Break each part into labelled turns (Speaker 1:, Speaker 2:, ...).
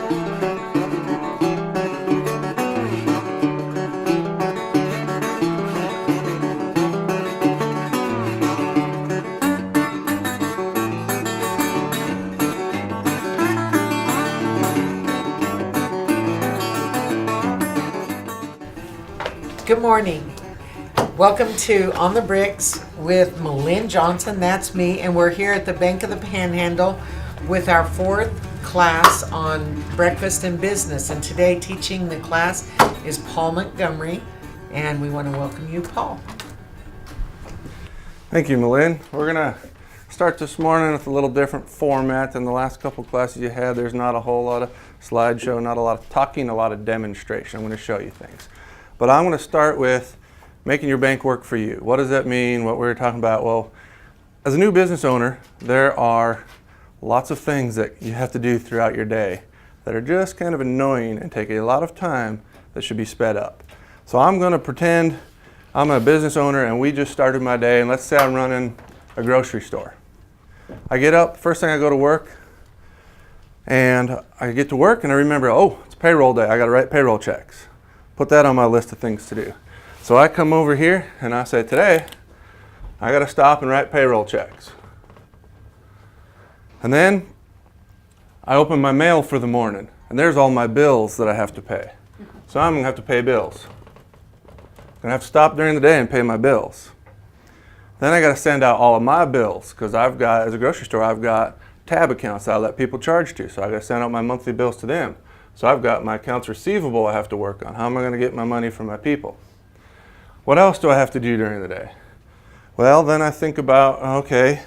Speaker 1: Good morning. Welcome to On the Bricks with Malin Johnson, that's me, and we're here at the Bank of the Panhandle with our fourth class on breakfast and business. And today teaching the class is Paul Montgomery, and we want to welcome you, Paul.
Speaker 2: Thank you, Malin. We're going to start this morning with a little different format than the last couple classes you had. There's not a whole lot of slideshow, not a lot of talking, a lot of demonstration. I'm going to show you things. But I'm going to start with making your bank work for you. What does that mean? What we're talking about? Well, as a new business owner, there are lots of things that you have to do throughout your day that are just kind of annoying and take a lot of time that should be sped up. So I'm going to pretend I'm a business owner and we just started my day, and let's say I'm running a grocery store. I get up, first thing I go to work, and I get to work and I remember, oh, it's payroll day. I got to write payroll checks. Put that on my list of things to do. So I come over here and I say, today, I got to stop and write payroll checks. And then I open my mail for the morning, and there's all my bills that I have to pay. So I'm going to have to pay bills. I'm going to have to stop during the day and pay my bills. Then I got to send out all of my bills, because I've got, as a grocery store, I've got tab accounts that I let people charge to. So I got to send out my monthly bills to them. So I've got my accounts receivable I have to work on. How am I going to get my money from my people? What else do I have to do during the day? Well, then I think about, okay,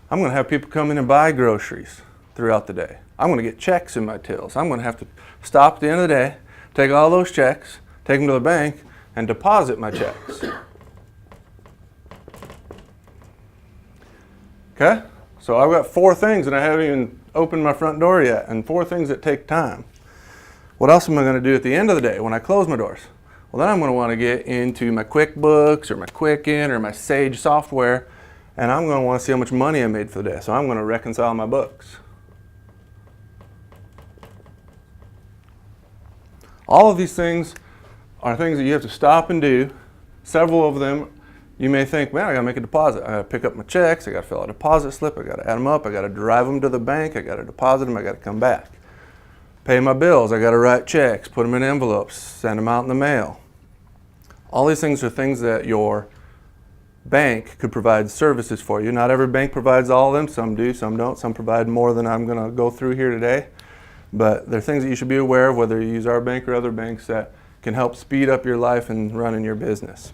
Speaker 2: I'm going to have people come in and buy groceries throughout the day. I'm going to get checks in my tills. I'm going to have to stop at the end of the day, take all those checks, take them to the bank, and deposit my checks. Okay? So I've got 4 things and I haven't even opened my front door yet, and 4 things that take time. What else am I going to do at the end of the day when I close my doors? Well, then I'm going to want to get into my QuickBooks or my Quicken or my Sage software, and I'm going to want to see how much money I made for the day. So I'm going to reconcile my books. All of these things are things that you have to stop and do. Several of them, you may think, man, I got to make a deposit. I got to pick up my checks. I got to fill out a deposit slip. I got to add them up. I got to drive them to the bank. I got to deposit them. I got to come back. Pay my bills. I got to write checks, put them in envelopes, send them out in the mail. All these things are things that your bank could provide services for you. Not every bank provides all of them. Some do, some don't. Some provide more than I'm going to go through here today. But they're things that you should be aware of, whether you use our bank or other banks, that can help speed up your life and running your business.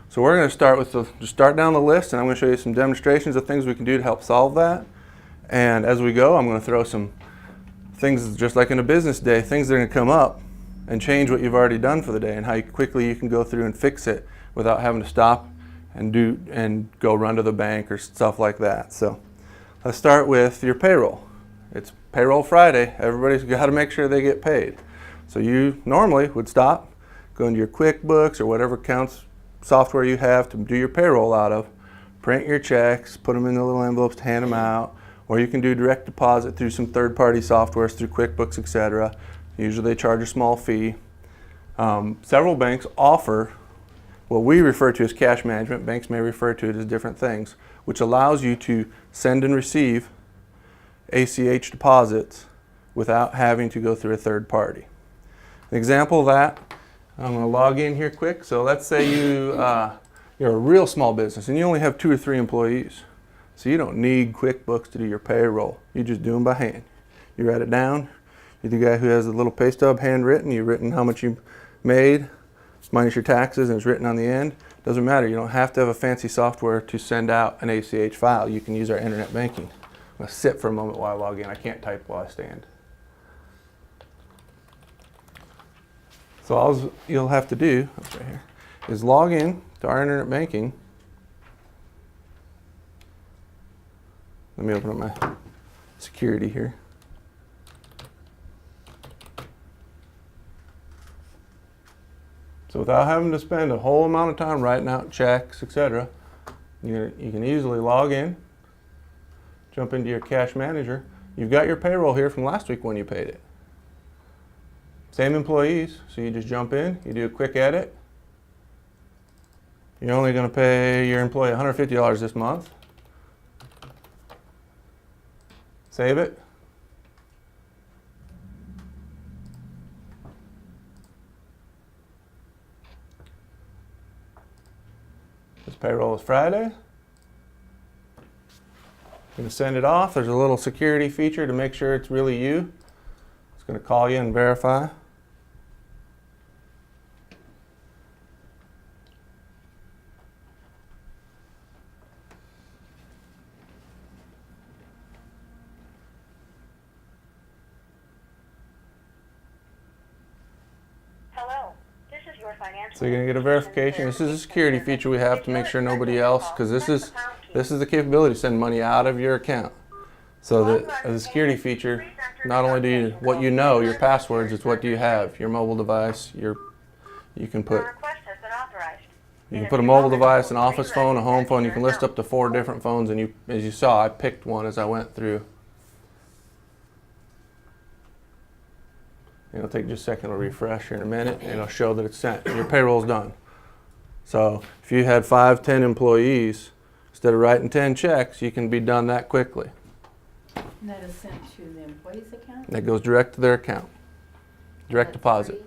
Speaker 2: So we're going to start with just start down the list, and I'm going to show you some demonstrations of things we can do to help solve that. And as we go, I'm going to throw some things, just like in a business day, things that are going to come up and change what you've already done for the day, and how quickly you can go through and fix it without having to stop and go run to the bank or stuff like that. So let's start with your payroll. It's payroll Friday. Everybody's got to make sure they get paid. So you normally would stop, go into your QuickBooks or whatever accounts software you have to do your payroll out of, print your checks, put them in the little envelopes, hand them out. Or you can do direct deposit through some third-party softwares, through QuickBooks, etc. Usually they charge a small fee. Several banks offer what we refer to as cash management. Banks may refer to it as different things, which allows you to send and receive ACH deposits without having to go through a third party. An example of that, I'm going to log in here quick. So let's say you're a real small business and you only have 2 or 3 employees. So you don't need QuickBooks to do your payroll. You just do them by hand. You write it down. You're the guy who has a little pay stub handwritten. You've written how much you made, minus your taxes, and it's written on the end. Doesn't matter. You don't have to have a fancy software to send out an ACH file. You can use our internet banking. I'm going to sit for a moment while I log in. I can't type while I stand. So all you'll have to do, right here, is log in to our internet banking. Let me open up my security here. So without having to spend a whole amount of time writing out checks, etc., you can easily log in, jump into your cash manager. You've got your payroll here from last week when you paid it. Same employees, so you just jump in, you do a quick edit. You're only going to pay your employee $150 this month. Save it. This payroll is Friday. I'm going to send it off. There's a little security feature to make sure it's really you. It's going to call you and verify. So you're going to get a verification. This is a security feature we have to make sure nobody else, because this is the capability to send money out of your account. So that as a security feature, not only do you what you know, your passwords, it's what do you have, your mobile device, you can put a mobile device, an office phone, a home phone. You can list up to 4 different phones, and as you saw, I picked one as I went through. It'll take just a second to refresh here in a minute, and it'll show that it's sent. Your payroll's done. So if you had 5, 10 employees, instead of writing 10 checks, you can be done that quickly.
Speaker 3: And that is sent to the employee's account?
Speaker 2: That goes direct to their account. Direct deposit.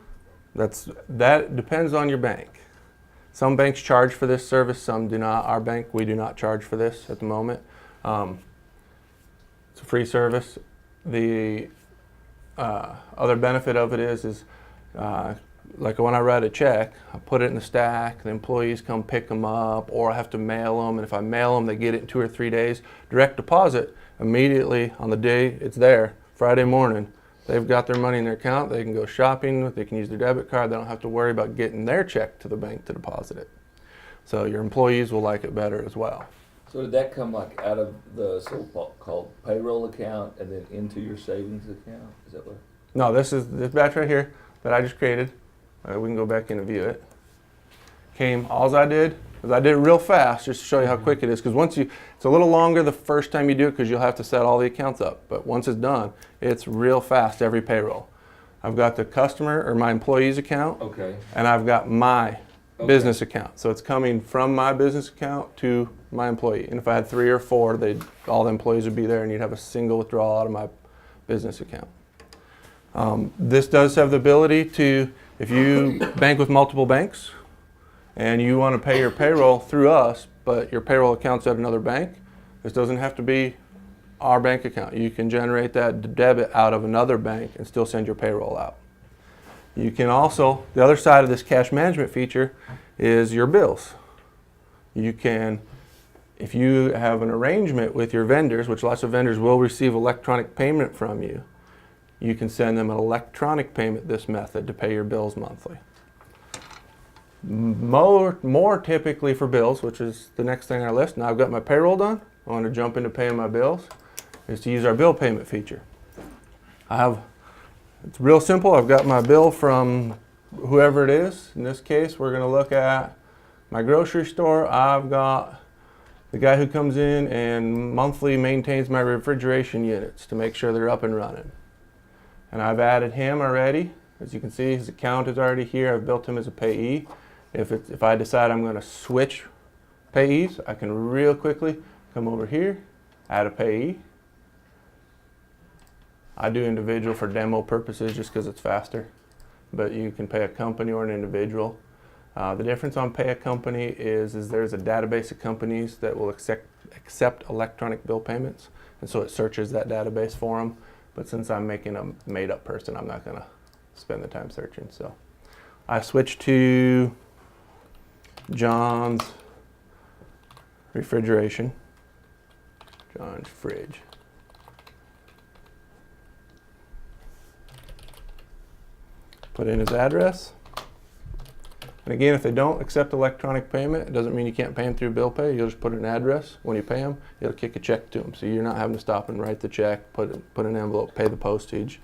Speaker 2: That depends on your bank. Some banks charge for this service, some do not. Our bank, we do not charge for this at the moment. It's a free service. The other benefit of it is like when I write a check, I put it in the stack, the employees come pick them up, or I have to mail them, and if I mail them, they get it in 2 or 3 days. Direct deposit, immediately on the day it's there, Friday morning, they've got their money in their account, they can go shopping, they can use their debit card, they don't have to worry about getting their check to the bank to deposit it. So your employees will like it better as well.
Speaker 4: So did that come like out of the so-called payroll account and then into your savings account? Is that what?
Speaker 2: No, this batch right here that I just created. We can go back in and view it. All I did was I did it real fast just to show you how quick it is. Because it's a little longer the first time you do it because you'll have to set all the accounts up. But once it's done, it's real fast every payroll. I've got the customer or my employee's account.
Speaker 4: Okay.
Speaker 2: And I've got my business account. So it's coming from my business account to my employee. And if I had 3 or 4, all the employees would be there, and you'd have a single withdrawal out of my business account. This does have the ability to, if you bank with multiple banks and you want to pay your payroll through us, but your payroll account's at another bank, this doesn't have to be our bank account. You can generate that debit out of another bank and still send your payroll out. You can also, the other side of this cash management feature is your bills. You can, if you have an arrangement with your vendors, which lots of vendors will receive electronic payment from you, you can send them an electronic payment this method to pay your bills monthly. More typically for bills, which is the next thing on our list. Now I've got my payroll done. I want to jump into paying my bills, is to use our bill payment feature. It's real simple. I've got my bill from whoever it is. In this case, we're going to look at my grocery store. I've got the guy who comes in and monthly maintains my refrigeration units to make sure they're up and running. And I've added him already. As you can see, his account is already here. I've built him as a payee. If I decide I'm going to switch payees, I can real quickly come over here, add a payee. I do individual for demo purposes just because it's faster, but you can pay a company or an individual. The difference on pay a company is there's a database of companies that will accept electronic bill payments, and so it searches that database for them. But since I'm making a made-up person, I'm not going to spend the time searching. So I switched to John's refrigeration, John's fridge. Put in his address. And again, if they don't accept electronic payment, it doesn't mean you can't pay them through bill pay. You'll just put an address. When you pay them, it'll kick a check to them. So you're not having to stop and write the check, put an envelope, pay the postage.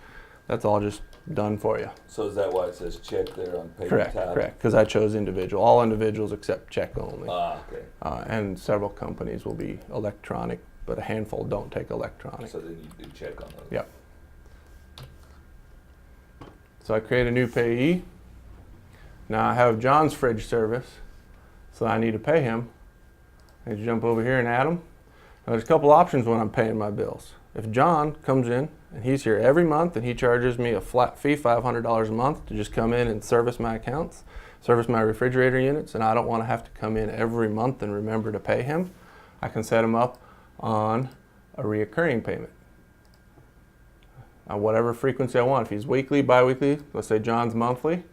Speaker 2: That's all just done for you.
Speaker 4: So is that why it says check there on payment
Speaker 2: Correct,
Speaker 4: type?
Speaker 2: correct. Because I chose individual. All individuals accept check only.
Speaker 4: Okay.
Speaker 2: And several companies will be electronic, but a handful don't take electronic.
Speaker 4: So then you do check on those.
Speaker 2: Yep. So I create a new payee. Now I have John's fridge service, so I need to pay him. I need to jump over here and add him. Now there's a couple options when I'm paying my bills. If John comes in and he's here every month and he charges me a flat fee, $500 a month, to just come in and service my accounts, service my refrigerator units, and I don't want to have to come in every month and remember to pay him, I can set him up on a reoccurring payment. Whatever frequency I want. If he's weekly, bi-weekly, let's say John's monthly,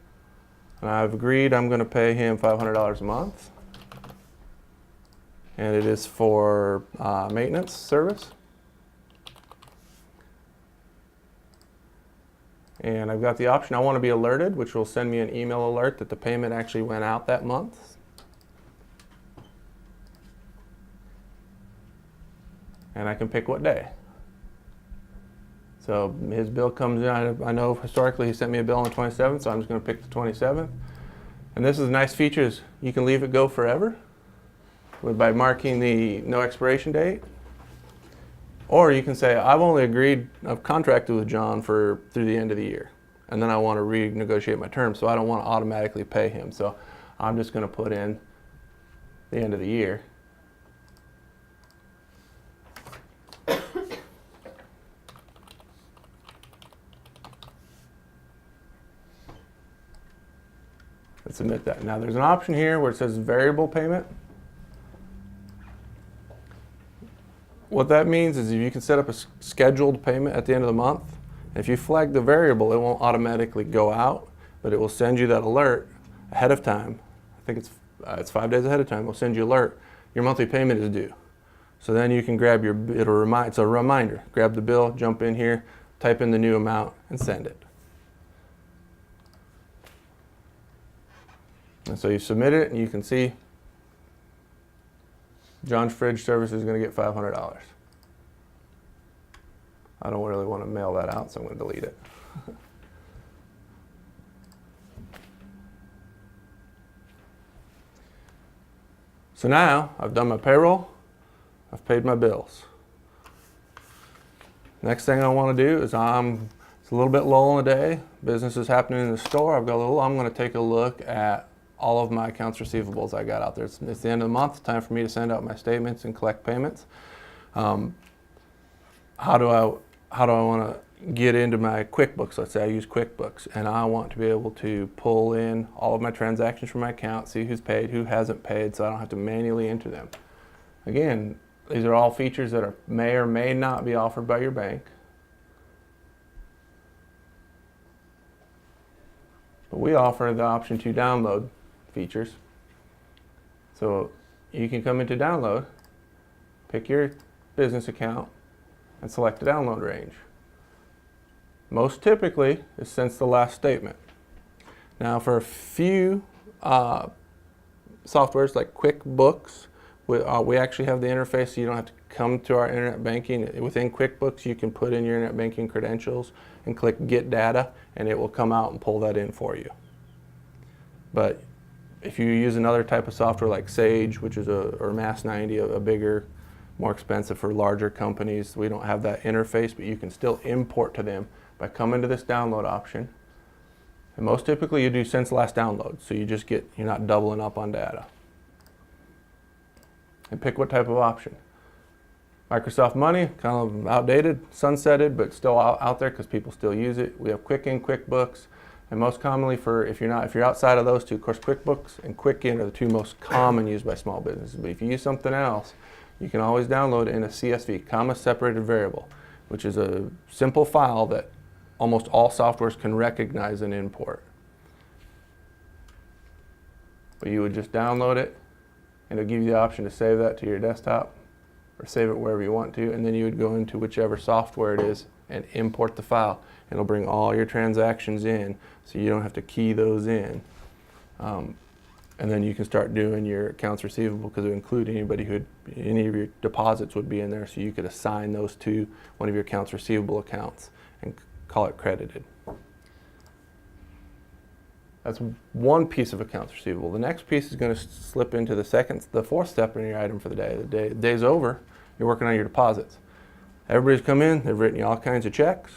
Speaker 2: and I've agreed I'm going to pay him $500 a month, and it is for maintenance service. And I've got the option, I want to be alerted, which will send me an email alert that the payment actually went out that month. And I can pick what day. So his bill comes in, I know historically he sent me a bill on the 27th, so I'm just going to pick the 27th. And this is a nice feature, is you can leave it go forever by marking the no expiration date. Or you can say, I've contracted with John through the end of the year, and then I want to renegotiate my terms, so I don't want to automatically pay him. So I'm just going to put in the end of the year. And submit that. Now there's an option here where it says variable payment. What that means is if you can set up a scheduled payment at the end of the month, if you flag the variable, it won't automatically go out, but it will send you that alert ahead of time. I think it's 5 days ahead of time. It'll send you alert. Your monthly payment is due. So then you can grab it's a reminder. Grab the bill, jump in here, type in the new amount, and send it. And so you submit it, and you can see John's fridge service is going to get $500. I don't really want to mail that out, so I'm going to delete it. So now I've done my payroll, I've paid my bills. Next thing I want to do is it's a little bit low in the day, business is happening in the store, I'm going to take a look at all of my accounts receivables I got out there. It's the end of the month, time for me to send out my statements and collect payments. How do I want to get into my QuickBooks? Let's say I use QuickBooks, and I want to be able to pull in all of my transactions from my account, see who's paid, who hasn't paid, so I don't have to manually enter them. Again, these are all features that may or may not be offered by your bank. But we offer the option to download features. So you can come into download, pick your business account, and select the download range. Most typically is since the last statement. Now for a few softwares like QuickBooks, we actually have the interface so you don't have to come to our internet banking. Within QuickBooks you can put in your internet banking credentials and click Get Data, and it will come out and pull that in for you. But if you use another type of software like Sage, which is or Mass 90, a bigger, more expensive for larger companies, we don't have that interface, but you can still import to them by coming to this download option. And most typically you do since last download, so you're not doubling up on data. And pick what type of option. Microsoft Money, kind of outdated, sunsetted, but still out there because people still use it. We have Quicken, QuickBooks. And most commonly if you're outside of those two, of course QuickBooks and Quicken are the two most common used by small businesses. But if you use something else, you can always download in a CSV, comma separated variable, which is a simple file that almost all softwares can recognize and import. But you would just download it, and it'll give you the option to save that to your desktop or save it wherever you want to, and then you would go into whichever software it is and import the file. It'll bring all your transactions in, so you don't have to key those in. And then you can start doing your accounts receivable, because it would include any of your deposits would be in there, so you could assign those to one of your accounts receivable accounts and call it credited. That's one piece of accounts receivable. The next piece is going to slip into the fourth step in your item for the day. The day's over, you're working on your deposits. Everybody's come in, they've written you all kinds of checks.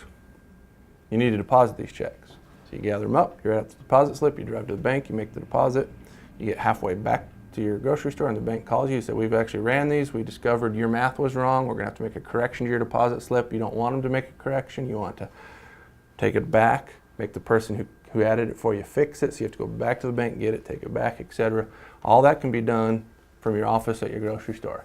Speaker 2: You need to deposit these checks. So You gather them up, you write out the deposit slip, you drive to the bank, you make the deposit, you get halfway back to your grocery store and the bank calls you, say, we've actually ran these, we discovered your math was wrong, we're going to have to make a correction to your deposit slip. You don't want them to make a correction, you want to take it back, make the person who added it for you fix it, so you have to go back to the bank, get it, take it back, etc. All that can be done from your office at your grocery store.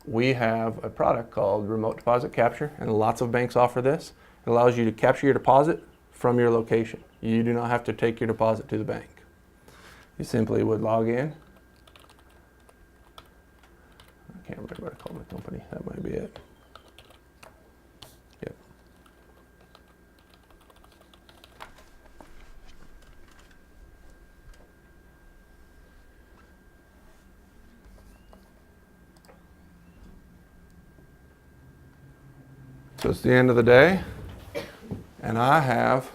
Speaker 2: We have a product called Remote Deposit Capture, and lots of banks offer this. It allows you to capture your deposit from your location. You do not have to take your deposit to the bank. You simply would log in. I can't remember what I called my company. That might be it. Yep. So it's the end of the day, and I have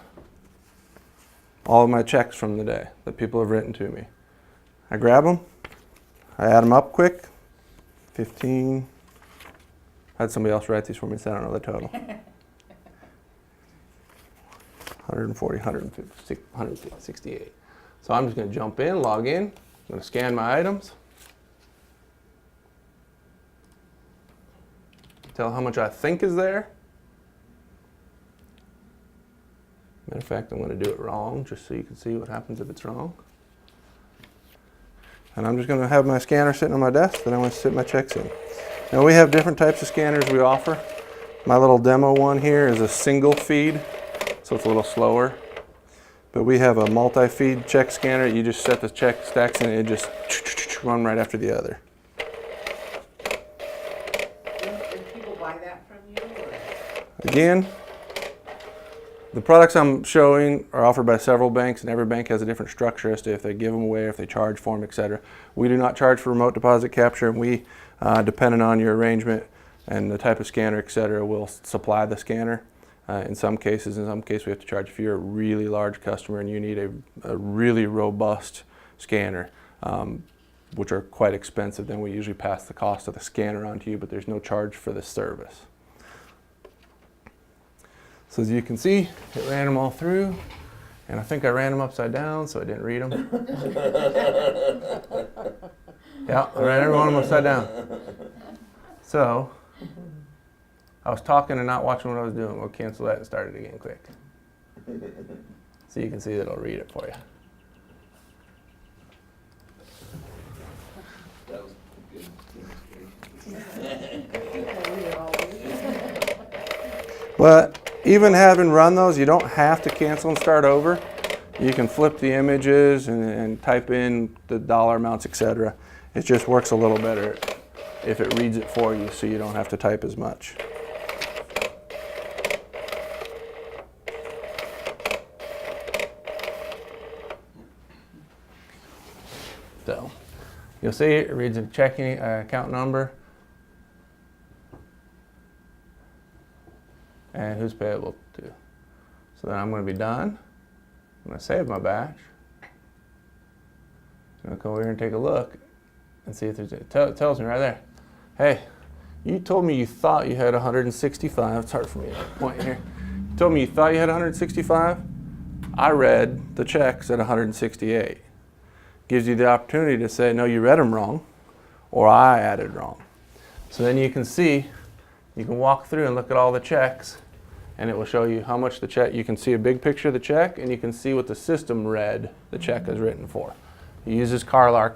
Speaker 2: all of my checks from the day that people have written to me. I grab them, I add them up quick, 15. I had somebody else write these for me, so I don't know the total. 140, 150, 168. So I'm just going to jump in, log in, I'm going to scan my items, tell how much I think is there. Matter of fact, I'm going to do it wrong just so you can see what happens if it's wrong. And I'm just going to have my scanner sitting on my desk that I want to sit my checks in. Now we have different types of scanners we offer. My little demo one here is a single feed, so it's a little slower. But we have a multi-feed check scanner. You just set the check stacks in and it just run right after the other.
Speaker 1: Do people buy that from you? Or?
Speaker 2: Again, the products I'm showing are offered by several banks, and every bank has a different structure as to if they give them away, if they charge for them, etc. We do not charge for remote deposit capture, and we, depending on your arrangement and the type of scanner, etc., will supply the scanner. In some cases we have to charge if you're a really large customer and you need a really robust scanner, which are quite expensive. Then we usually pass the cost of the scanner on to you, but there's no charge for the service. So as you can see, it ran them all through, and I think I ran them upside down, so I didn't read them. Yeah, I ran every one of them upside down. So I was talking and not watching what I was doing. We'll cancel that and start it again quick. So you can see that I'll read it for you.
Speaker 4: That was good.
Speaker 2: But even having run those, you don't have to cancel and start over. You can flip the images and type in the dollar amounts, etc. It just works a little better if it reads it for you, so you don't have to type as much. So you'll see it reads a checking account number and who's payable to. So then I'm going to be done. I'm going to save my batch. I'm going to go over here and take a look and see if there's it tells me right there. Hey, you told me you thought you had 165. It's hard for me to point here. You told me you thought you had 165. I read the checks at 168. Gives you the opportunity to say, no, you read them wrong, or I added wrong. So then you can see, you can walk through and look at all the checks, and it will show you how much the check, you can see a big picture of the check, and you can see what the system read the check is written for. It uses CARLAR,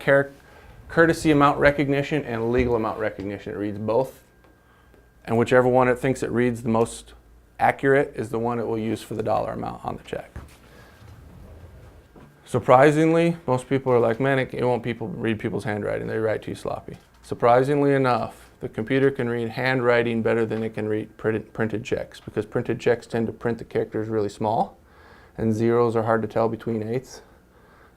Speaker 2: courtesy amount recognition and legal amount recognition. It reads both, and whichever one it thinks it reads the most accurate is the one it will use for the dollar amount on the check. Surprisingly, most people are like, man, it won't read people's handwriting. They write too sloppy. Surprisingly enough, the computer can read handwriting better than it can read printed checks, because printed checks tend to print the characters really small, and zeros are hard to tell between eighths.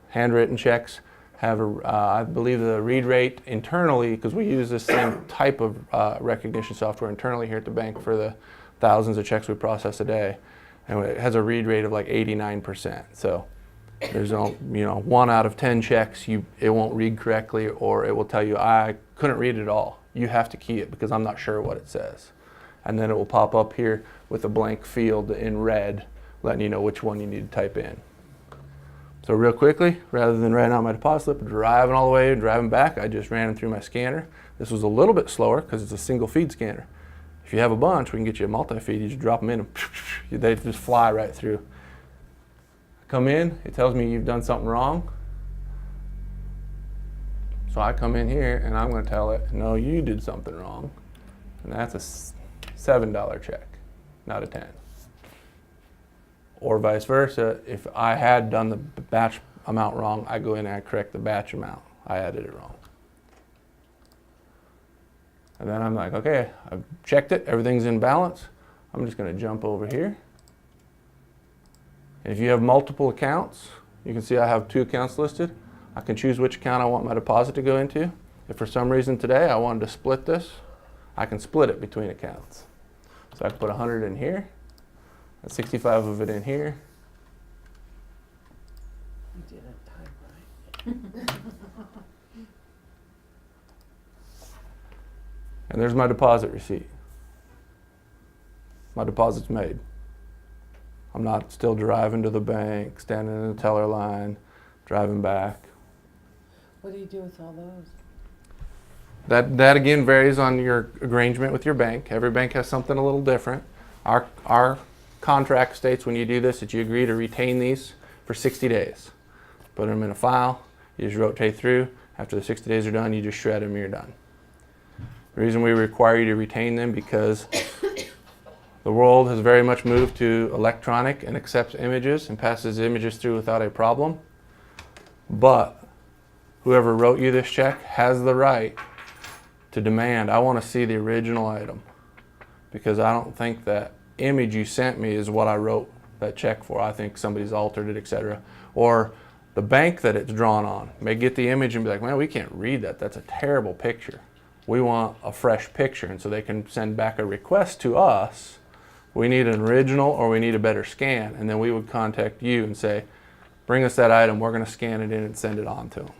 Speaker 2: Handwritten checks have, I believe, the read rate internally, because we use the same type of recognition software internally here at the bank for the thousands of checks we process a day, and it has a read rate of like 89%. So there's 1 out of 10 checks it won't read correctly, or it will tell you I couldn't read it at all. You have to key it because I'm not sure what it says. And then it will pop up here with a blank field in red letting you know which one you need to type in. So real quickly, rather than writing out my deposit slip, driving all the way and driving back, I just ran them through my scanner. This was a little bit slower because it's a single feed scanner. If you have a bunch, we can get you a multi-feed. You just drop them in and they just fly right through. Come in, it tells me you've done something wrong. So I come in here and I'm going to tell it, no, you did something wrong. And that's a $7 check, not a 10. Or vice versa, if I had done the batch amount wrong, I go in and I correct the batch amount. I added it wrong. And then I'm like, okay, I've checked it, everything's in balance. I'm just going to jump over here. And if you have multiple accounts, you can see I have 2 accounts listed. I can choose which account I want my deposit to go into. If for some reason today I wanted to split this, I can split it between accounts. So I can put 100 in here, and 65 of it in here.
Speaker 1: You didn't type right.
Speaker 2: And there's my deposit receipt. My deposit's made. I'm not still driving to the bank, standing in the teller line, driving back.
Speaker 1: What do you do with all those?
Speaker 2: That again varies on your arrangement with your bank. Every bank has something a little different. Our contract states when you do this that you agree to retain these for 60 days. Put them in a file, you just rotate through. After the 60 days are done, you just shred them and you're done. The reason we require you to retain them because the world has very much moved to electronic and accepts images and passes images through without a problem. But whoever wrote you this check has the right to demand, I want to see the original item, because I don't think that image you sent me is what I wrote that check for. I think somebody's altered it, etc. Or the bank that it's drawn on may get the image and be like, man, we can't read that. That's a terrible picture. We want a fresh picture. And so they can send back a request to us. We need an original or we need a better scan. And then we would contact you and say, bring us that item. We're going to scan it in and send it on to them.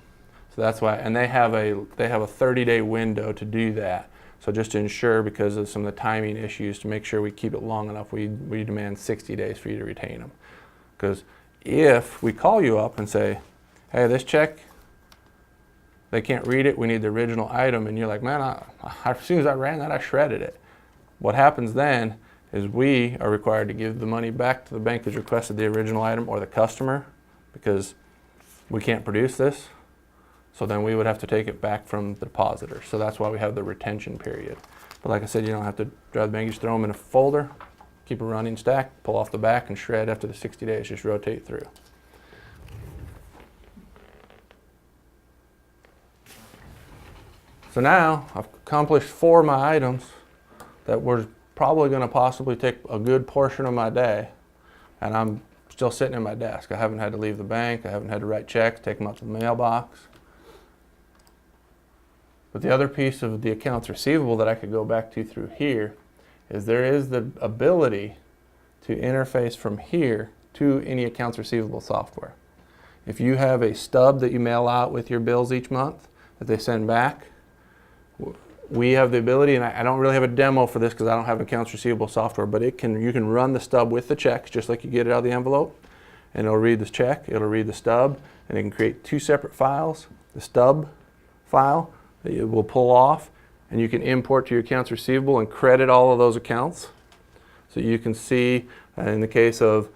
Speaker 2: So that's why, and they have a 30-day window to do that. So just to ensure, because of some of the timing issues, to make sure we keep it long enough, we demand 60 days for you to retain them. Because if we call you up and say, hey, this check, they can't read it, we need the original item, and you're like, man, as soon as I ran that, I shredded it. What happens then is we are required to give the money back to the bank that's requested the original item or the customer, because we can't produce this. So then we would have to take it back from the depositor. So that's why we have the retention period. But like I said, you don't have to drive the bank, you just throw them in a folder, keep a running stack, pull off the back and shred after the 60 days, just rotate through. So now I've accomplished 4 of my items that were probably going to possibly take a good portion of my day, and I'm still sitting in my desk. I haven't had to leave the bank, I haven't had to write checks, take them out to the mailbox. But the other piece of the accounts receivable that I could go back to through here is there is the ability to interface from here to any accounts receivable software. If you have a stub that you mail out with your bills each month that they send back, we have the ability, and I don't really have a demo for this because I don't have accounts receivable software, but you can run the stub with the checks just like you get it out of the envelope, and it'll read the check, it'll read the stub, and it can create 2 separate files. The stub file that you will pull off, and you can import to your accounts receivable and credit all of those accounts. So you can see, in the case of,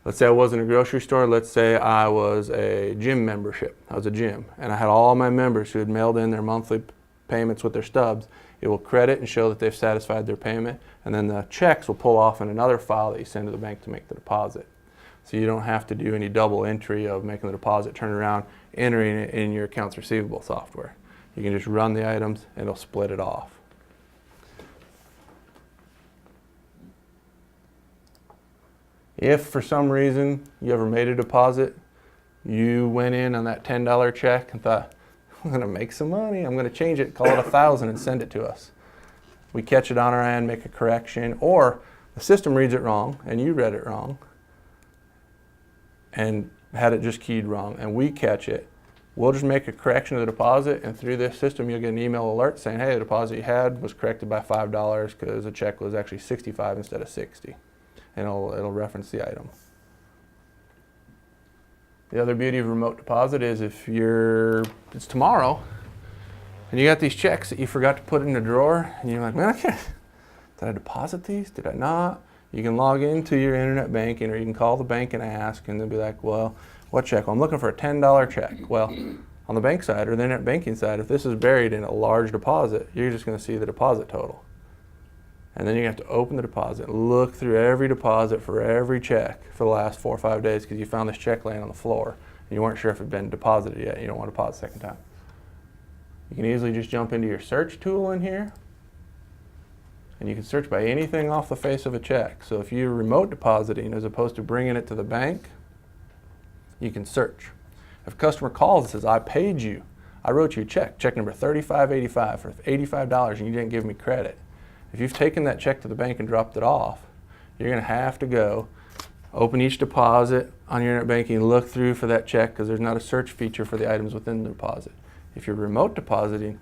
Speaker 2: let's say I wasn't a grocery store, let's say I was a gym membership. I was a gym, and I had all my members who had mailed in their monthly payments with their stubs. It will credit and show that they've satisfied their payment, and then the checks will pull off in another file that you send to the bank to make the deposit. So you don't have to do any double entry of making the deposit, turn around, entering it in your accounts receivable software. You can just run the items and it'll split it off. If for some reason you ever made a deposit, you went in on that $10 check and thought, I'm going to make some money, I'm going to change it, call it 1,000 and send it to us. We catch it on our end, make a correction, or the system reads it wrong and you read it wrong and had it just keyed wrong, and we catch it. We'll just make a correction of the deposit, and through this system you'll get an email alert saying, hey, the deposit you had was corrected by $5 because the check was actually $65 instead of $60. And it'll reference the item. The other beauty of remote deposit is if it's tomorrow and you got these checks that you forgot to put in a drawer and you're like, man, I can't, did I deposit these? Did I not? You can log into your internet banking, or you can call the bank and ask, and they'll be like, well, what check? Well, I'm looking for a $10 check. Well, on the bank side or the internet banking side, if this is buried in a large deposit, you're just going to see the deposit total. And then you have to open the deposit, look through every deposit for every check for the last 4 or 5 days because you found this check laying on the floor and you weren't sure if it had been deposited yet. You don't want to deposit a second time. You can easily just jump into your search tool in here, and you can search by anything off the face of a check. So if you're remote depositing as opposed to bringing it to the bank, you can search. If a customer calls and says, I paid you, I wrote you a check number 3585 for $85 and you didn't give me credit. If you've taken that check to the bank and dropped it off, you're going to have to go open each deposit on your internet banking and look through for that check because there's not a search feature for the items within the deposit. If you're remote depositing,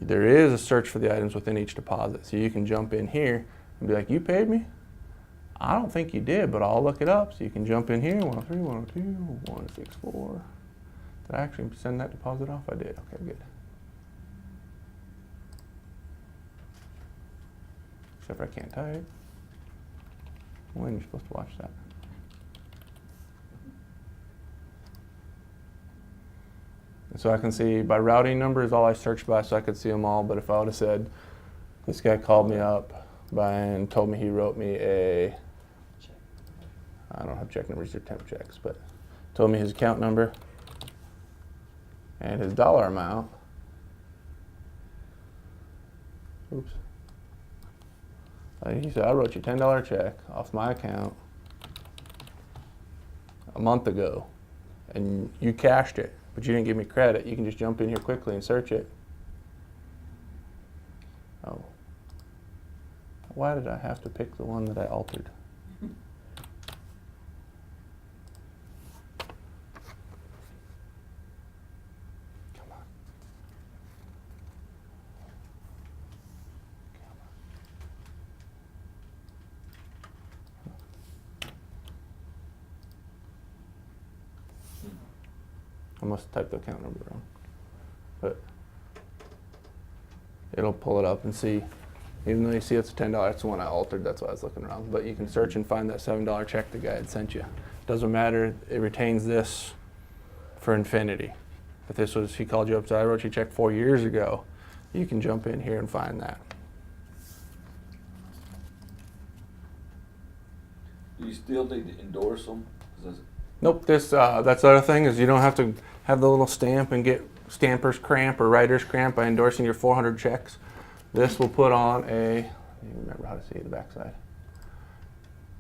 Speaker 2: there is a search for the items within each deposit. So you can jump in here and be like, you paid me? I don't think you did, but I'll look it up. So you can jump in here, 103, 102, 164. Did I actually send that deposit off? I did. Okay, good. Except for I can't type. When you're supposed to watch that. And so I can see by routing number is all I searched by, so I could see them all. But if I would have said, this guy called me up and told me he wrote me I don't have check numbers or temp checks, but told me his account number and his dollar amount. Oops. He said, I wrote you a $10 check off my account a month ago, and you cashed it, but you didn't give me credit. You can just jump in here quickly and search it. Oh. Why did I have to pick the one that I altered? I must have typed the account number wrong. But it'll pull it up and see, even though you see it's a $10, that's the one I altered, that's why I was looking around. But you can search and find that $7 check the guy had sent you. Doesn't matter, it retains this for infinity. If this was, he called you up and said, I wrote you a check 4 years ago, you can jump in here and find that.
Speaker 4: Do you still need to endorse them?
Speaker 2: Nope, that's the other thing is you don't have to have the little stamp and get stamper's cramp or writer's cramp by endorsing your 400 checks. This will put on a, I don't remember how to say the backside,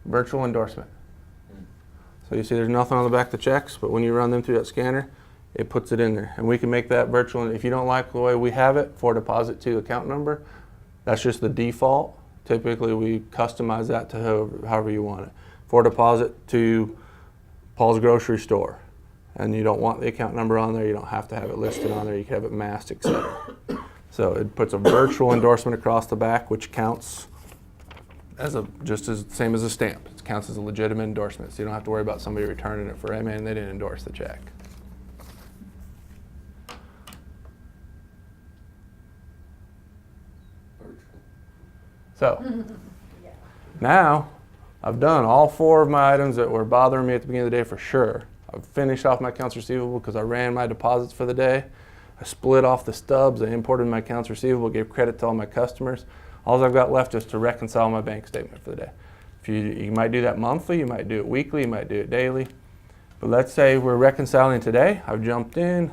Speaker 2: virtual endorsement. So you see there's nothing on the back of the checks, but when you run them through that scanner, it puts it in there. And we can make that virtual, and if you don't like the way we have it for deposit to account number, that's just the default. Typically we customize that to however you want it. For deposit to Paul's grocery store, and you don't want the account number on there, you don't have to have it listed on there, you can have it masked, etc. So it puts a virtual endorsement across the back, which counts as just as same as a stamp. It counts as a legitimate endorsement, so you don't have to worry about somebody returning it for, hey man, they didn't endorse the check. So now I've done all 4 of my items that were bothering me at the beginning of the day for sure. I've finished off my accounts receivable because I ran my deposits for the day. I split off the stubs, I imported my accounts receivable, gave credit to all my customers. All I've got left is to reconcile my bank statement for the day. If you might do that monthly, you might do it weekly, you might do it daily. But let's say we're reconciling today. I've jumped in,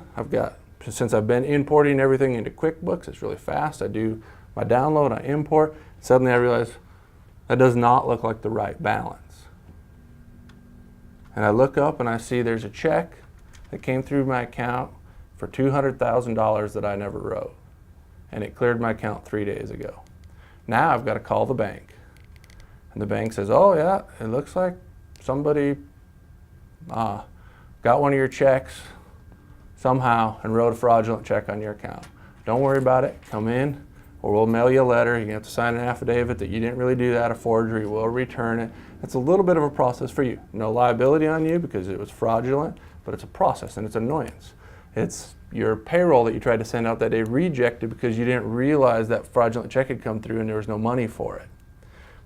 Speaker 2: since I've been importing everything into QuickBooks, it's really fast. I do my download, I import, suddenly I realize that does not look like the right balance. And I look up and I see there's a check that came through my account for $200,000 that I never wrote. And it cleared my account 3 days ago. Now I've got to call the bank. And the bank says, oh yeah, it looks like somebody got one of your checks somehow and wrote a fraudulent check on your account. Don't worry about it, come in, or we'll mail you a letter. You have to sign an affidavit that you didn't really do that, a forgery. We'll return it. It's a little bit of a process for you. No liability on you because it was fraudulent, but it's a process and it's annoyance. It's your payroll that you tried to send out that day rejected because you didn't realize that fraudulent check had come through and there was no money for it.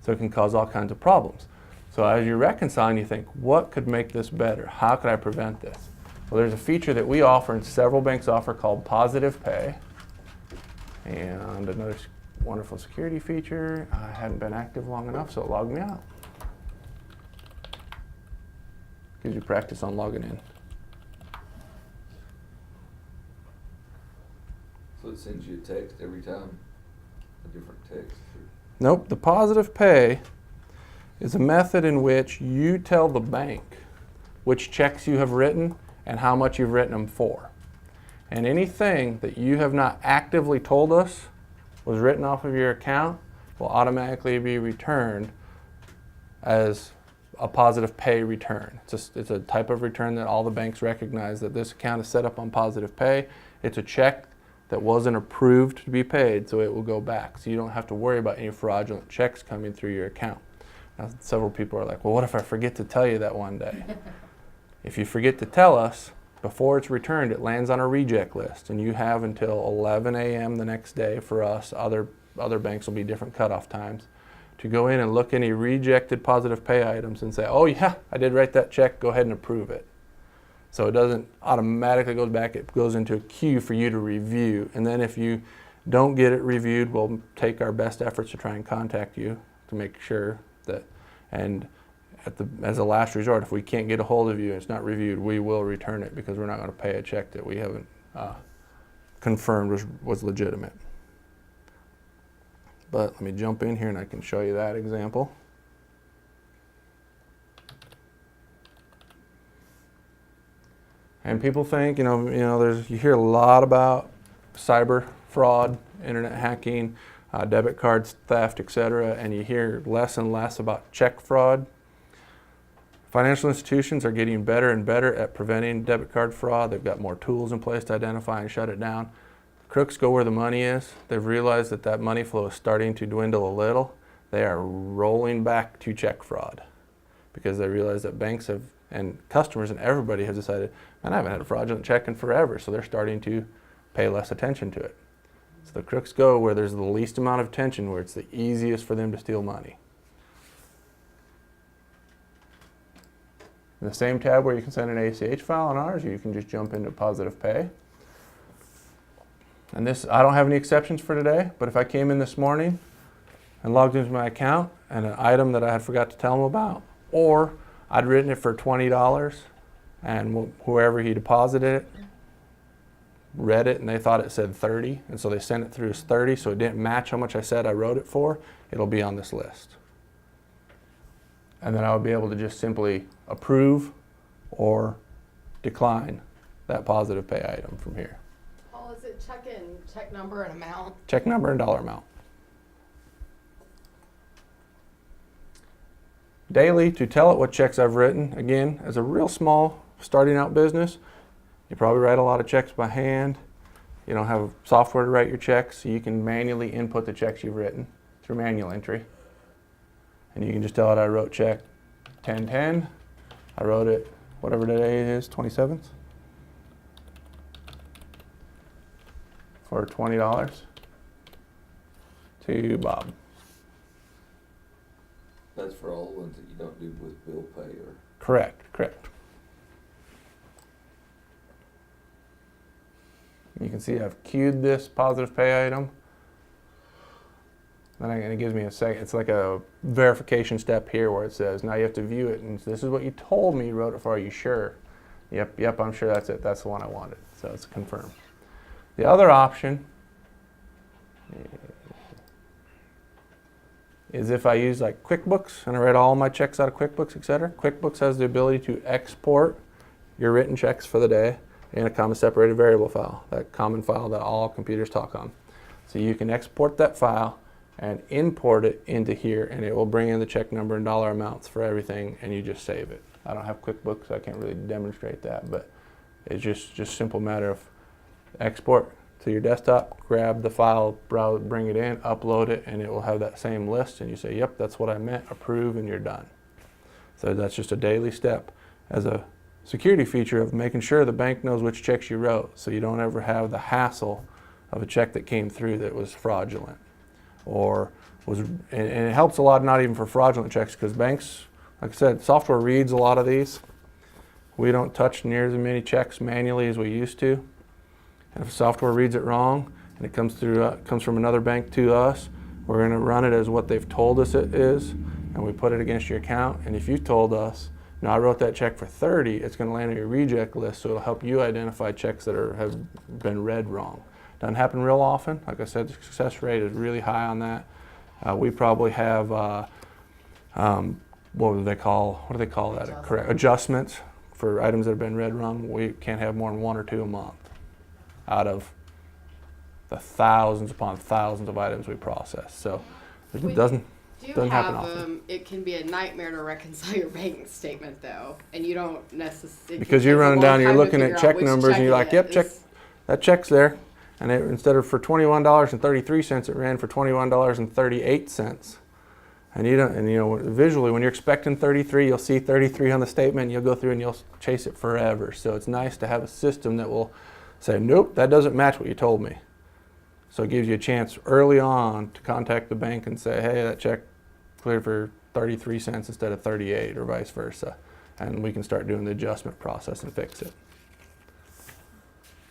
Speaker 2: So it can cause all kinds of problems. So as you're reconciling, you think, what could make this better? How could I prevent this? Well, there's a feature that we offer and several banks offer called Positive Pay. And another wonderful security feature. I hadn't been active long enough, so it logged me out. Gives you practice on logging in.
Speaker 4: So it sends you a text every time, a different text.
Speaker 2: Nope, the Positive Pay is a method in which you tell the bank which checks you have written and how much you've written them for. And anything that you have not actively told us was written off of your account will automatically be returned as a Positive Pay return. It's a type of return that all the banks recognize that this account is set up on Positive Pay. It's a check that wasn't approved to be paid, so it will go back. So you don't have to worry about any fraudulent checks coming through your account. Now, several people are like, well, what if I forget to tell you that one day? If you forget to tell us, before it's returned, it lands on a reject list, and you have until 11 a.m. the next day for us. Other banks will be different cutoff times to go in and look any rejected Positive Pay items and say, oh yeah, I did write that check, go ahead and approve it. So it doesn't automatically go back, it goes into a queue for you to review. And then if you don't get it reviewed, we'll take our best efforts to try and contact you to make sure that, and as a last resort, if we can't get a hold of you and it's not reviewed, we will return it because we're not going to pay a check that we haven't confirmed was legitimate. But let me jump in here and I can show you that example. And people think, you hear a lot about cyber fraud, internet hacking, debit card theft, etc., and you hear less and less about check fraud. Financial institutions are getting better and better at preventing debit card fraud. They've got more tools in place to identify and shut it down. Crooks go where the money is. They've realized that money flow is starting to dwindle a little. They are rolling back to check fraud because they realize that banks have, and customers and everybody has decided, man, I haven't had a fraudulent check in forever, so they're starting to pay less attention to it. So the crooks go where there's the least amount of attention, where it's the easiest for them to steal money. In the same tab where you can send an ACH file on ours, you can just jump into Positive Pay. And this, I don't have any exceptions for today, but if I came in this morning and logged into my account and an item that I had forgot to tell them about, or I'd written it for $20 and whoever he deposited it read it and they thought it said 30, and so they sent it through as 30, so it didn't match how much I said I wrote it for, it'll be on this list. And then I would be able to just simply approve or decline that Positive Pay item from here.
Speaker 5: Paul, is it check number and amount?
Speaker 2: Check number and dollar amount. Daily, to tell it what checks I've written, again, as a real small starting out business, you probably write a lot of checks by hand. You don't have software to write your checks, so you can manually input the checks you've written through manual entry. And you can just tell it I wrote check 1010. I wrote it whatever today it is, 27th, for $20 to Bob.
Speaker 4: That's for all the ones that you don't do with bill pay or?
Speaker 2: Correct. You can see I've queued this Positive Pay item. Then it gives me a second. It's like a verification step here where it says, now you have to view it, and this is what you told me you wrote it for. Are you sure? Yep, I'm sure that's it. That's the one I wanted. So it's confirmed. The other option is if I use like QuickBooks and I write all my checks out of QuickBooks, etc. QuickBooks has the ability to export your written checks for the day in a comma separated variable file, that common file that all computers talk on. So you can export that file and import it into here, and it will bring in the check number and dollar amounts for everything, and you just save it. I don't have QuickBooks, so I can't really demonstrate that, but it's just simple matter of export to your desktop, grab the file, browse, bring it in, upload it, and it will have that same list, and you say, yep, that's what I meant, approve, and you're done. So that's just a daily step. As a security feature of making sure the bank knows which checks you wrote, so you don't ever have the hassle of a check that came through that was fraudulent, or was, and it helps a lot not even for fraudulent checks, because banks, like I said, software reads a lot of these. We don't touch near as many checks manually as we used to, and if software reads it wrong and it comes through, comes from another bank to us, we're going to run it as what they've told us it is, and we put it against your account. And if you told us, "No, I wrote that check for 30, it's going to land on your reject list, so it'll help you identify checks that have been read wrong. Doesn't happen real often. Like I said, the success rate is really high on that. We probably have, what do they call that? Correct adjustments for items that have been read wrong. We can't have more than 1 or 2 a month out of the thousands upon thousands of items we process. So it doesn't happen often.
Speaker 5: It can be a nightmare to reconcile your bank statement though, and you don't necessarily.
Speaker 2: Because you're running down, you're looking at check numbers, and you're like, "Yep, check, that check's there," and instead of for $21.33, it ran for $21.38. And you don't, and you know, visually, when you're expecting 33, you'll see 33 on the statement, and you'll go through and you'll chase it forever. So it's nice to have a system that will say, "Nope, that doesn't match what you told me." So it gives you a chance early on to contact the bank and say, "Hey, that check cleared for 33 cents instead of 38, or vice versa." And we can start doing the adjustment process and fix it.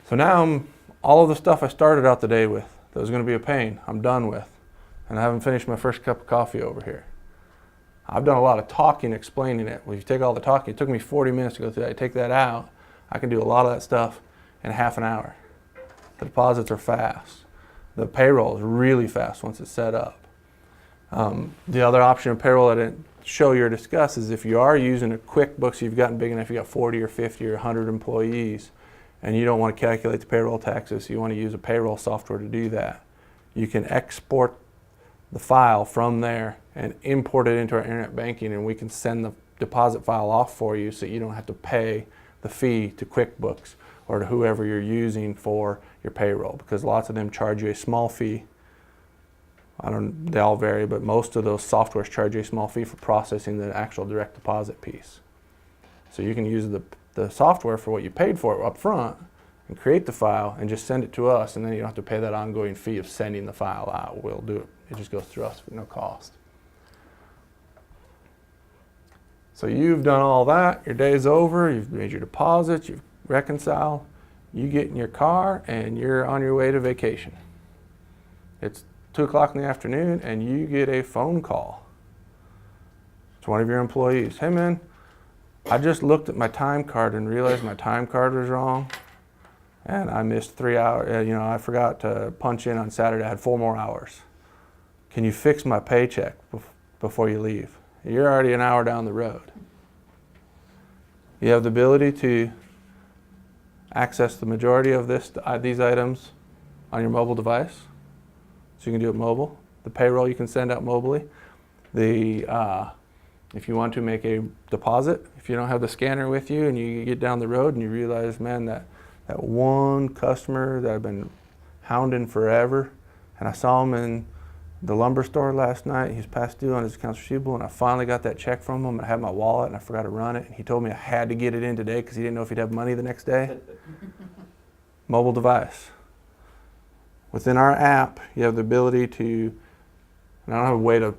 Speaker 2: So now all of the stuff I started out the day with that was going to be a pain, I'm done with. And I haven't finished my first cup of coffee over here. I've done a lot of talking, explaining it. Well, if you take all the talking, it took me 40 minutes to go through that. I take that out, I can do a lot of that stuff in half an hour. The deposits are fast. The payroll is really fast once it's set up. The other option of payroll I didn't show you or discuss is if you are using a QuickBooks, you've gotten big enough, you've got 40 or 50 or 100 employees, and you don't want to calculate the payroll taxes, so you want to use a payroll software to do that. You can export the file from there and import it into our internet banking, and we can send the deposit file off for you so you don't have to pay the fee to QuickBooks or to whoever you're using for your payroll, because lots of them charge you a small fee. They all vary, but most of those softwares charge you a small fee for processing the actual direct deposit piece. So you can use the software for what you paid for up front and create the file and just send it to us, and then you don't have to pay that ongoing fee of sending the file out. We'll do it. It just goes through us for no cost. So you've done all that, your day's over, you've made your deposits, you've reconciled, you get in your car and you're on your way to vacation. It's 2 o'clock in the afternoon and you get a phone call. It's one of your employees. "Hey man, I just looked at my time card and realized my time card was wrong, and I missed 3 hours, I forgot to punch in on Saturday, I had 4 more hours. Can you fix my paycheck before you leave?" You're already an hour down the road. You have the ability to access the majority of these items on your mobile device. So you can do it mobile. The payroll you can send out mobily. If you want to make a deposit, if you don't have the scanner with you and you get down the road and you realize, man, that one customer that I've been hounding forever, and I saw him in the lumber store last night, he's past due on his accounts receivable, and I finally got that check from him, and I had my wallet and I forgot to run it, and he told me I had to get it in today because he didn't know if he'd have money the next day. Mobile device. Within our app, you have the ability to, and I don't have a way to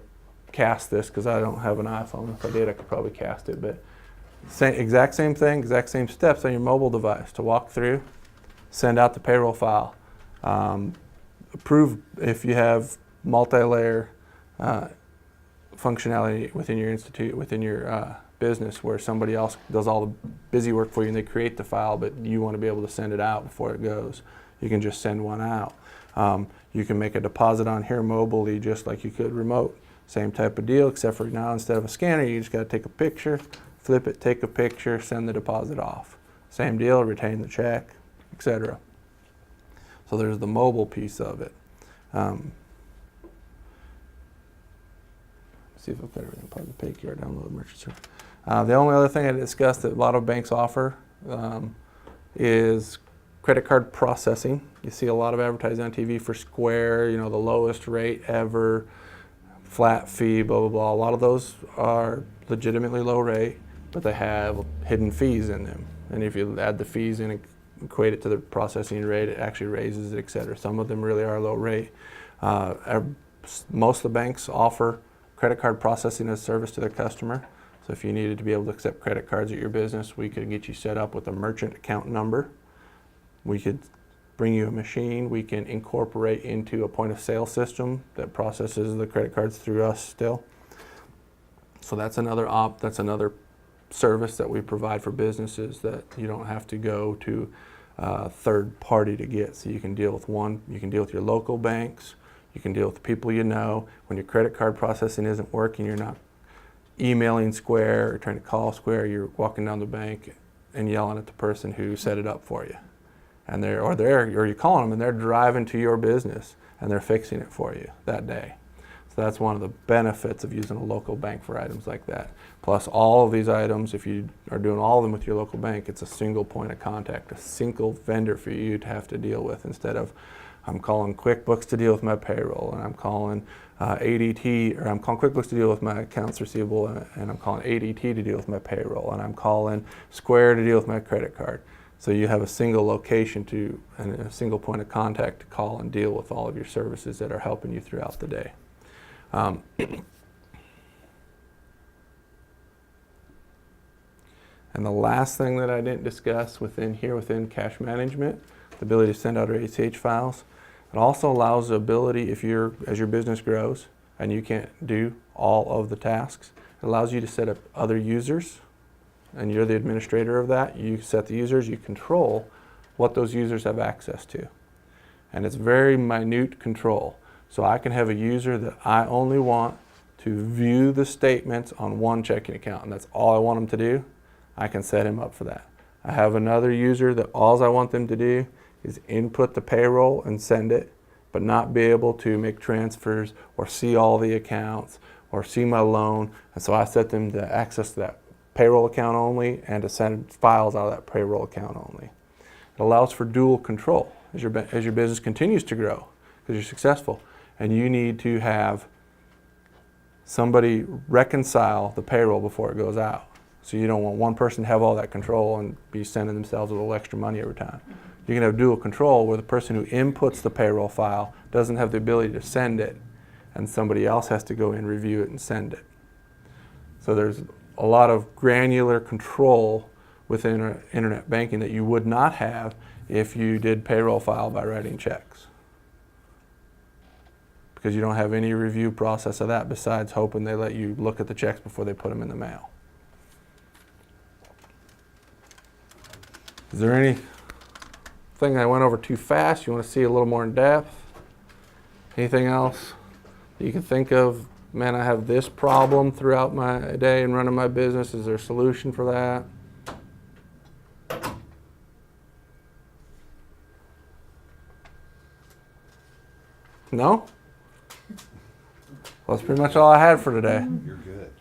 Speaker 2: cast this because I don't have an iPhone. If I did, I could probably cast it, but exact same thing, exact same steps on your mobile device to walk through, send out the payroll file, approve if you have multi-layer functionality within your business where somebody else does all the busy work for you and they create the file, but you want to be able to send it out before it goes. You can just send one out. You can make a deposit on here mobily just like you could remote. Same type of deal, except for now instead of a scanner, you just got to take a picture, flip it, take a picture, send the deposit off. Same deal, retain the check, etc. So there's the mobile piece of it. See if I've got everything part of the PayCare download merchant service. The only other thing I discussed that a lot of banks offer is credit card processing. You see a lot of advertising on TV for Square, the lowest rate ever, flat fee, blah, blah, blah. A lot of those are legitimately low rate. but they have hidden fees in them. And if you add the fees in and equate it to the processing rate, it actually raises it, et cetera. Some of them really are low rate. Most of the banks offer credit card processing as a service to their customer. So if you needed to be able to accept credit cards at your business, we could get you set up with a merchant account number. We could bring you a machine. We can incorporate into a point of sale system that processes the credit cards through us still. So that's another service that we provide for businesses that you don't have to go to a third party to get. So you can deal with you can deal with your local banks, you can deal with the people you know. When your credit card processing isn't working, you're not emailing Square or trying to call Square, you're walking down the bank and yelling at the person who set it up for you. And or you're calling them and they're driving to your business and they're fixing it for you that day. So that's one of the benefits of using a local bank for items like that. Plus all of these items, if you are doing all of them with your local bank, it's a single point of contact, a single vendor for you to have to deal with, instead of I'm calling QuickBooks to deal with my payroll, and I'm calling ADT, or I'm calling QuickBooks to deal with my accounts receivable, and I'm calling ADT to deal with my payroll, and I'm calling Square to deal with my credit card. So you have a single location and a single point of contact to call and deal with all of your services that are helping you throughout the day. And the last thing that I didn't discuss within cash management, the ability to send out our ACH files. It also allows the ability, as your business grows and you can't do all of the tasks, it allows you to set up other users, and you're the administrator of that. You set the users, you control what those users have access to. And it's very minute control. So I can have a user that I only want to view the statements on one checking account, and that's all I want them to do. I can set him up for that. I have another user that all I want them to do is input the payroll and send it, but not be able to make transfers or see all the accounts or see my loan. And so I set them to access that payroll account only and to send files out of that payroll account only. It allows for dual control as your business continues to grow, because you're successful, and you need to have somebody reconcile the payroll before it goes out. So you don't want one person to have all that control and be sending themselves a little extra money every time. You can have dual control where the person who inputs the payroll file doesn't have the ability to send it, and somebody else has to go in, review it, and send it. So there's a lot of granular control within internet banking that you would not have if you did payroll file by writing checks, because you don't have any review process of that besides hoping they let you look at the checks before they put them in the mail. Is there anything I went over too fast you want to see a little more in depth? Anything else that you can think of? Man, I have this problem throughout my day in running my business. Is there a solution for that? No? Well, that's pretty much all I had for today.
Speaker 6: You're good.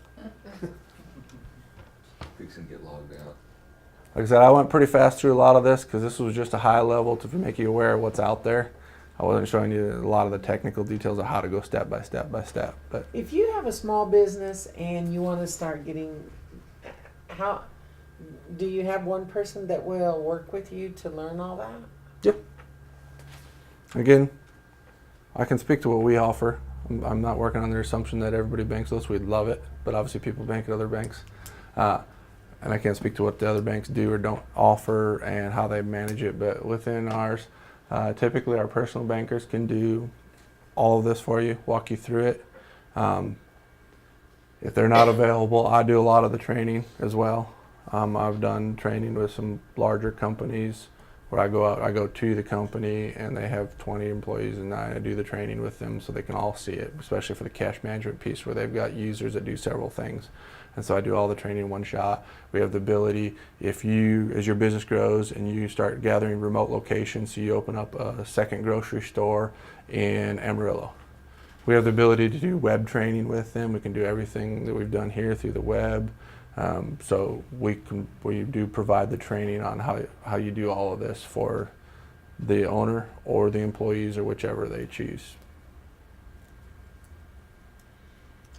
Speaker 4: Fixing to get logged out.
Speaker 2: Like I said, I went pretty fast through a lot of this because this was just a high level to make you aware of what's out there. I wasn't showing you a lot of the technical details of how to go step by step by step. But
Speaker 1: If you have a small business and you want to start how do you have one person that will work with you to learn all that?
Speaker 2: yep. Again, I can speak to what we offer. I'm not working on the assumption that everybody banks with us. We'd love it, but obviously people bank at other banks. And I can't speak to what the other banks do or don't offer and how they manage it. But within ours, typically our personal bankers can do all of this for you, walk you through it. If they're not available, I do a lot of the training as well. I've done training with some larger companies where I go to the company and they have 20 employees, and I do the training with them so they can all see it, especially for the cash management piece where they've got users that do several things. And so I do all the training in one shot. We have the ability, as your business grows and you start gathering remote locations, so you open up a second grocery store in Amarillo. We have the ability to do web training with them. We can do everything that we've done here through the web. So we do provide the training on how you do all of this for the owner or the employees or whichever they choose.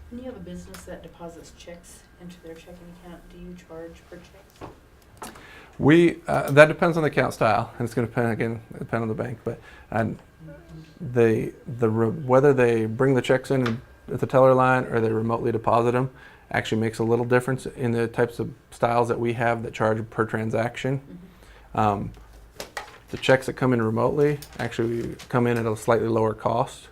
Speaker 3: When you have a business that deposits checks into their checking account, do you charge per check?
Speaker 2: We that depends on the account style, and it's going to depend on the bank. But and whether they bring the checks in at the teller line or they remotely deposit them actually makes a little difference in the types of styles that we have that charge per transaction. The checks that come in remotely actually come in at a slightly lower cost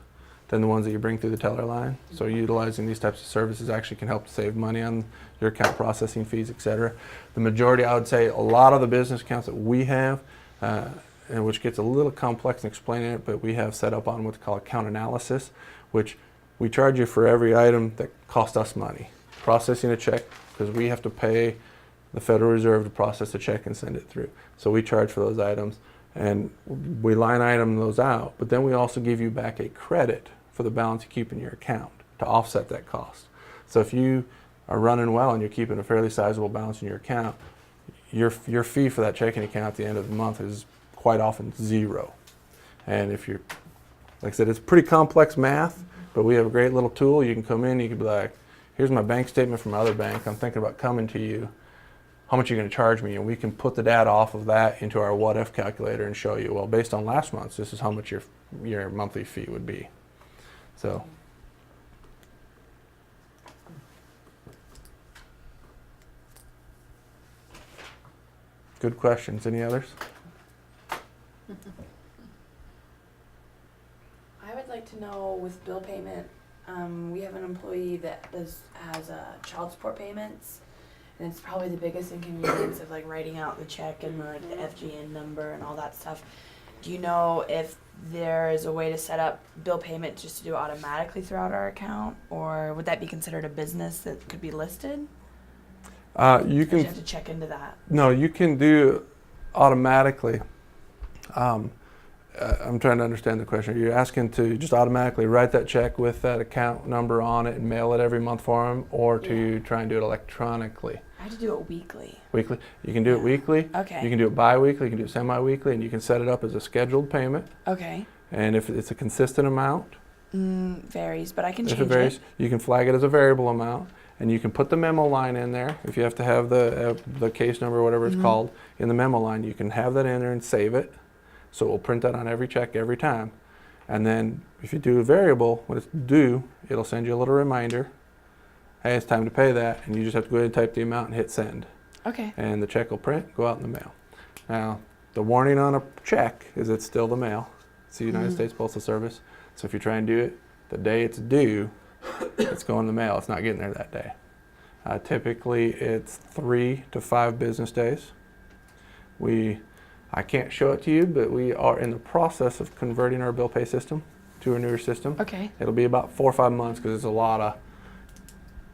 Speaker 2: than the ones that you bring through the teller line. So utilizing these types of services actually can help save money on your account processing fees, etc. The majority, I would say, a lot of the business accounts that we have, and which gets a little complex in explaining it, but we have set up on what's called account analysis, which we charge you for every item that cost us money. Processing a check, because we have to pay the Federal Reserve to process a check and send it through. So we charge for those items, and we line item those out, but then we also give you back a credit for the balance you keep in your account to offset that cost. So if you are running well and you're keeping a fairly sizable balance in your account, your fee for that checking account at the end of the month is quite often zero. And if you're, like I said, it's pretty complex math, but we have a great little tool. You can come in, you can be like, here's my bank statement from my other bank. I'm thinking about coming to you. How much are you going to charge me? And we can put the data off of that into our what if calculator and show you, well, based on last month's, this is how much your monthly fee would be. So. Good questions. Any others?
Speaker 6: I would like to know with bill payment, we have an employee that has child support payments, and it's probably the biggest inconvenience of like writing out the check and like the FGN number and all that stuff. Do you know if there is a way to set up bill payment just to do automatically throughout our account, or would that be considered a business that could be listed?
Speaker 2: You can.
Speaker 6: You have to check into that.
Speaker 2: No, you can do automatically. I'm trying to understand the question. You're asking to just automatically write that check with that account number on it and mail it every month for them, or to try and do it electronically?
Speaker 6: I have to do it weekly.
Speaker 2: Weekly. You can do it weekly.
Speaker 6: Okay.
Speaker 2: You can do it bi-weekly. You can do it semi-weekly, and you can set it up as a scheduled payment.
Speaker 6: Okay.
Speaker 2: And if it's a consistent amount,
Speaker 6: Varies, but I can change
Speaker 2: if it varies, you can flag it as a variable amount, and you can put the memo line in there. If you have to have the case number or whatever it's called in the memo line, you can have that in there and save it. So it will print that on every check every time. And then if you do a variable, when it's due, it'll send you a little reminder. Hey, it's time to pay that. And you just have to go ahead and type the amount and hit send.
Speaker 6: Okay.
Speaker 2: And the check will print, go out in the mail. Now, the warning on a check is it's still the mail. It's the United States Postal Service. So if you try and do it the day it's due, it's going in the mail. It's not getting there that day. Typically, it's 3 to 5 business days. I can't show it to you, but we are in the process of converting our bill pay system to a newer system.
Speaker 6: Okay.
Speaker 2: It'll be about 4 or 5 months because there's a lot of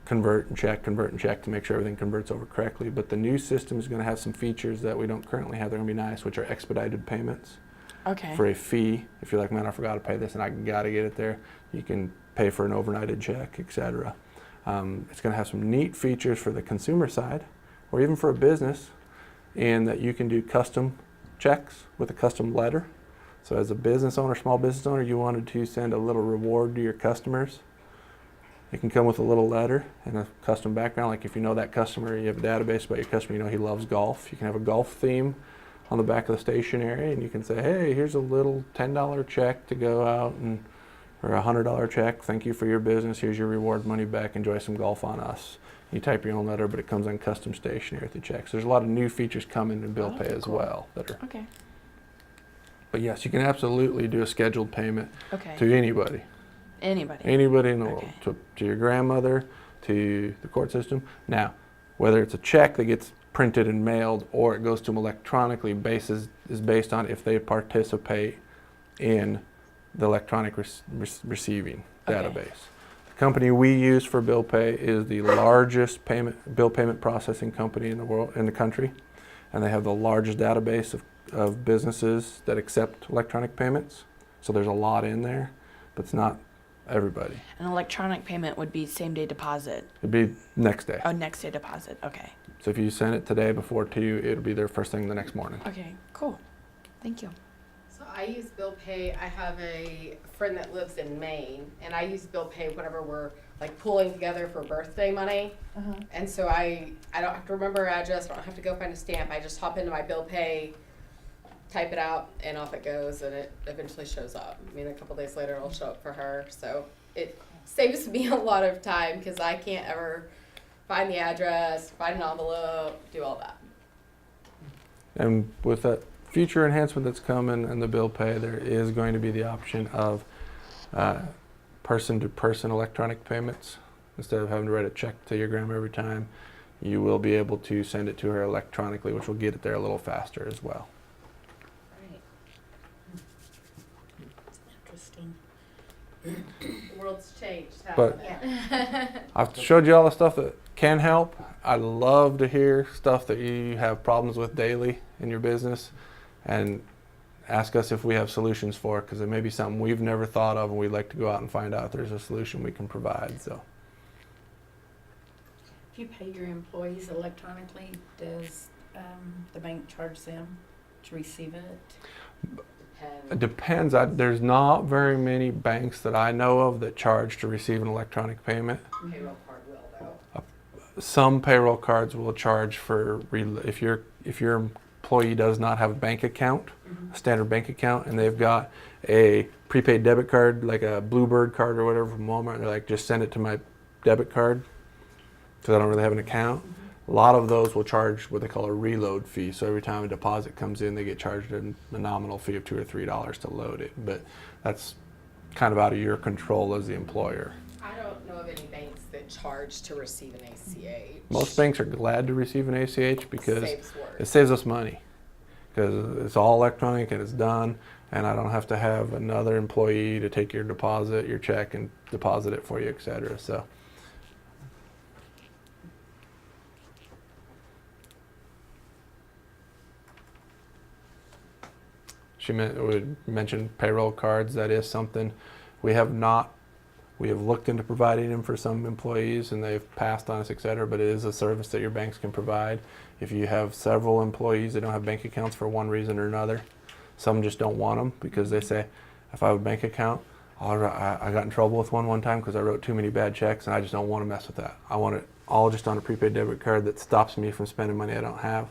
Speaker 2: convert and check to make sure everything converts over correctly. But the new system is going to have some features that we don't currently have. They're going to be nice, which are expedited payments.
Speaker 6: Okay.
Speaker 2: For a fee. If you're like, man, I forgot to pay this and I got to get it there, you can pay for an overnighted check, etc. It's going to have some neat features for the consumer side, or even for a business, in that you can do custom checks with a custom letter. So as a business owner, small business owner, you wanted to send a little reward to your customers, it can come with a little letter and a custom background. Like if you know that customer, you have a database about your customer, you know he loves golf, you can have a golf theme on the back of the stationery, and you can say, hey, here's a little $10 check to go out, and or a $100 check, thank you for your business, here's your reward money back, enjoy some golf on us. You type your own letter, but it comes on custom stationery with the checks. There's a lot of new features coming in bill pay as well.
Speaker 6: Okay.
Speaker 2: But yes, you can absolutely do a scheduled payment
Speaker 6: Okay.
Speaker 2: to anybody.
Speaker 6: Anybody.
Speaker 2: Anybody in the world.
Speaker 6: Okay.
Speaker 2: To your grandmother, to the court system. Now, whether it's a check that gets printed and mailed or it goes to them electronically, is based on if they participate in the electronic receiving database. The company we use for bill pay is the largest bill payment processing company in the country, and they have the largest database of businesses that accept electronic payments. So there's a lot in there, but it's not everybody.
Speaker 6: An electronic payment would be same day deposit.
Speaker 2: It'd be next day.
Speaker 6: Oh, next day deposit. Okay.
Speaker 2: So if you send it today before 2, it'll be there first thing the next morning.
Speaker 6: Okay, cool. Thank you.
Speaker 5: So I use bill pay. I have a friend that lives in Maine, and I use bill pay whenever we're like pulling together for birthday money. And so I don't have to remember her address. I don't have to go find a stamp. I just hop into my bill pay, type it out, and off it goes, and it eventually shows up. I mean, a couple days later, it'll show up for her. So it saves me a lot of time because I can't ever find the address, find an envelope, do all that.
Speaker 2: And with that future enhancement that's coming and the bill pay, there is going to be the option of person-to-person electronic payments. Instead of having to write a check to your grandma every time, you will be able to send it to her electronically, which will get it there a little faster as well.
Speaker 3: Right. Interesting.
Speaker 5: The world's changed,
Speaker 2: But-
Speaker 5: hasn't it?
Speaker 2: I've showed you all the stuff that can help. I love to hear stuff that you have problems with daily in your business, and ask us if we have solutions for it, because it may be something we've never thought of, and we'd like to go out and find out if there's a solution we can provide. So
Speaker 3: If you pay your employees electronically, does the bank charge them to receive it?
Speaker 2: it depends. There's not very many banks that I know of that charge to receive an electronic payment.
Speaker 5: Payroll card will though.
Speaker 2: Some payroll cards will charge for if your employee does not have a bank account, a standard bank account, and they've got a prepaid debit card, like a Bluebird card or whatever from Walmart, and they're like, just send it to my debit card because I don't really have an account. A lot of those will charge what they call a reload fee. So every time a deposit comes in, they get charged a nominal fee of $2 or $3 to load it. But that's kind of out of your control as the employer.
Speaker 5: I don't know of any banks that charge to receive an ACH.
Speaker 2: Most banks are glad to receive an ACH because
Speaker 5: Saves work.
Speaker 2: it saves us money, because it's all electronic and it's done, and I don't have to have another employee to take your deposit, your check, and deposit it for you, etc. So she would mention payroll cards. That is something we have not. We have looked into providing them for some employees, and they've passed on us, etc. But it is a service that your banks can provide. If you have several employees that don't have bank accounts for one reason or another, some just don't want them because they say, if I have a bank account, I got in trouble with one time because I wrote too many bad checks, and I just don't want to mess with that. I want it all just on a prepaid debit card that stops me from spending money I don't have.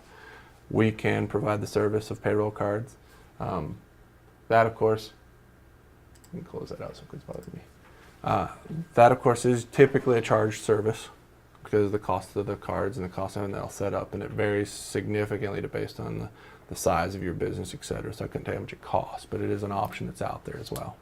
Speaker 2: We can provide the service of payroll cards. That, of course, let me close that out so it's bothering me. That, of course, is typically a charged service because of the cost of the cards and the cost of having that all set up, and it varies significantly based on the size of your business, etc. So I couldn't tell you how much it costs, but it is an option that's out there as well.